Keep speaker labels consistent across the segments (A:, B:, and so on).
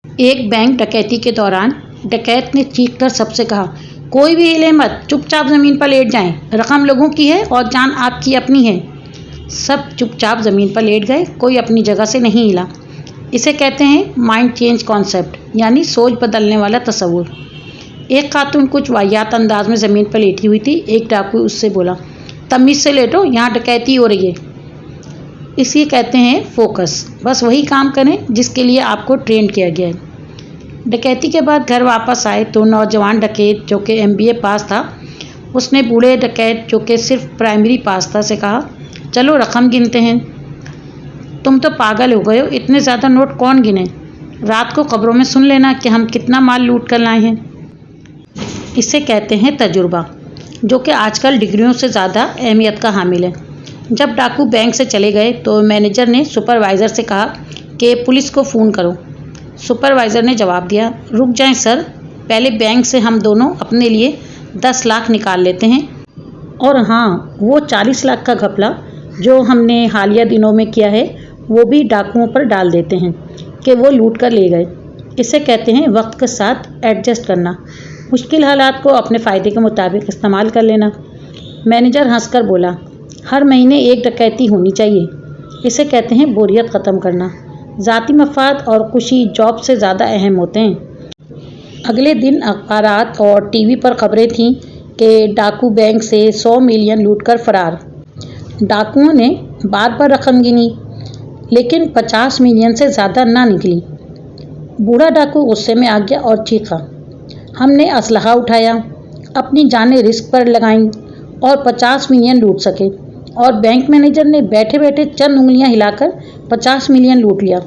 A: एक बैंक डकैती के दौरान डकैत ने चीखकर सबसे कहा, कोई भी हिले मत, चुपचाप जमीन पर लेट जाएं, रकम लोगों की है और जान आपकी अपनी है। सब चुपचाप जमीन पर लेट गए, कोई अपनी जगह से नहीं हिला। इसे कहते हैं माइंड चेंज कॉन्सेप्ट, यानी सोच बदलने वाला तस्वुर। एक खातून कुछ वाहियात अंदाज में ज़मीन पर लेटी हुई थी। एक डाकू उससे बोला, तमीज़ से लेटो, यहाँ डकैती हो रही है। इसे कहते हैं फोकस। बस वही काम करें जिसके लिए आपको ट्रेन किया गया है। डकैती के बाद घर वापस आए तो नौजवान डकैत जो कि MBA पास था, उसने बूढ़े डकैत जो कि सिर्फ प्राइमरी पास था से कहा, चलो रकम गिनते हैं। तुम तो पागल हो गए हो, इतने ज़्यादा नोट कौन गिने? रात को खबरों में सुन लेना कि हम कितना माल लूट कर लाए हैं। इसे कहते हैं तजुर्बा, जो कि आजकल डिग्रियों से ज़्यादा अहमियत का हामिल है। जब डाकू बैंक से चले गए तो मैनेजर ने सुपरवाइज़र से कहा कि पुलिस को फ़ोन करो। सुपरवाइज़र ने जवाब दिया, रुक जाएं सर, पहले बैंक से हम दोनों अपने लिए 10 लाख निकाल लेते हैं, और हाँ, वो 40 लाख का घपला जो हमने हालिया दिनों में किया है वो भी डाकुओं पर डाल देते हैं कि वो लूट कर ले गए। इसे कहते हैं वक्त के साथ एडजस्ट करना, मुश्किल हालात को अपने फ़ायदे के मुताबिक इस्तेमाल कर लेना। मैनेजर हंसकर बोला, हर महीने एक डकैती होनी चाहिए। इसे कहते हैं बोरियत ख़त्म करना। ज़ाती मफाद और खुशी जॉब से ज़्यादा अहम होते हैं। अगले दिन अखबारात और टीवी पर खबरें थीं कि डाकू बैंक से 100 मिलियन लूटकर फरार। डाकुओं ने बार बार रकम गिनी, लेकिन 50 मिलियन से ज़्यादा ना निकली। बूढ़ा डाकू गुस्से में आ गया और चीखा, हमने असलहा उठाया, अपनी जानें रिस्क पर लगाईं और 50 मिलियन लूट सके, और बैंक मैनेजर ने बैठे बैठे चंद उंगलियां हिलाकर 50 मिलियन लूट लिया।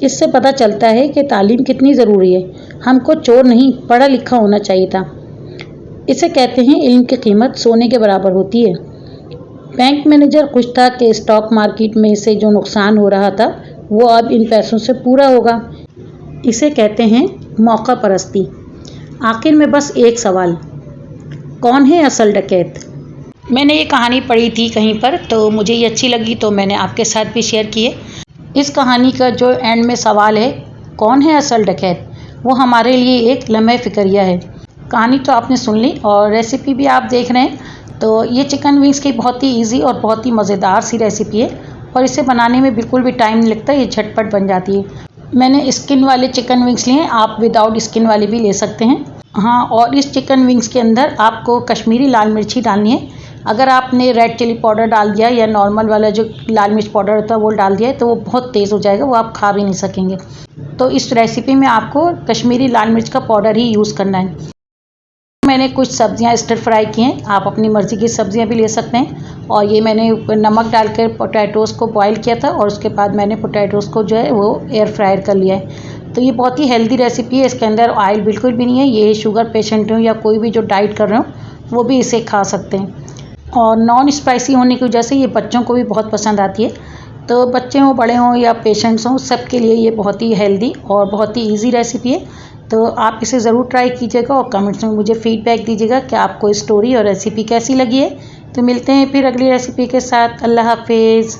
A: इससे पता चलता है कि तालीम कितनी ज़रूरी है। हमको चोर नहीं, पढ़ा लिखा होना चाहिए था। इसे कहते हैं इल्म की कीमत सोने के बराबर होती है। बैंक मैनेजर खुश था कि स्टॉक मार्केट में से जो नुकसान हो रहा था वो अब इन पैसों से पूरा होगा। इसे कहते हैं मौका परस्ती। आखिर में बस एक सवाल, कौन है असल डकैत? मैंने ये कहानी पढ़ी थी कहीं पर, तो मुझे ये अच्छी लगी तो मैंने आपके साथ भी शेयर की है। इस कहानी का जो एंड में सवाल है, कौन है असल डकैत, वो हमारे लिए एक लम्हे फ़िक्रिया है। कहानी तो आपने सुन ली और रेसिपी भी आप देख रहे हैं। तो ये चिकन विंग्स की बहुत ही इजी और बहुत ही मज़ेदार सी रेसिपी है, और इसे बनाने में बिल्कुल भी टाइम नहीं लगता, ये झटपट बन जाती है। मैंने स्किन वाले चिकन विंग्स लिए हैं, आप विदाउट स्किन वाले भी ले सकते हैं। हाँ, और इस चिकन विंग्स के अंदर आपको कश्मीरी लाल मिर्ची डालनी है। अगर आपने रेड चिली पाउडर डाल दिया या नॉर्मल वाला जो लाल मिर्च पाउडर होता है वो डाल दिया है तो वो बहुत तेज़ हो जाएगा, वो आप खा भी नहीं सकेंगे। तो इस रेसिपी में आपको कश्मीरी लाल मिर्च का पाउडर ही यूज़ करना है। मैंने कुछ सब्जियां स्टर फ्राई की हैं, आप अपनी मर्ज़ी की सब्जियां भी ले सकते हैं। और ये मैंने नमक डालकर पोटैटोज़ को बॉईल किया था, और उसके बाद मैंने पोटैटोज़ को जो है वो एयर फ्रायर कर लिया है। तो ये बहुत ही हेल्दी रेसिपी है, इसके अंदर ऑयल बिल्कुल भी नहीं है। ये शुगर पेशेंट हो या कोई भी जो डाइट कर रहे हो वो भी इसे खा सकते हैं। और नॉन स्पाइसी होने की वजह से ये बच्चों को भी बहुत पसंद आती है। तो बच्चे हों, बड़े हों या पेशेंट्स हों, सब के लिए ये बहुत ही हेल्दी और बहुत ही इजी रेसिपी है। तो आप इसे ज़रूर ट्राई कीजिएगा और कमेंट्स में मुझे फीडबैक दीजिएगा कि आपको स्टोरी और रेसिपी कैसी लगी है। तो मिलते हैं फिर अगली रेसिपी के साथ। अल्लाह हाफिज़।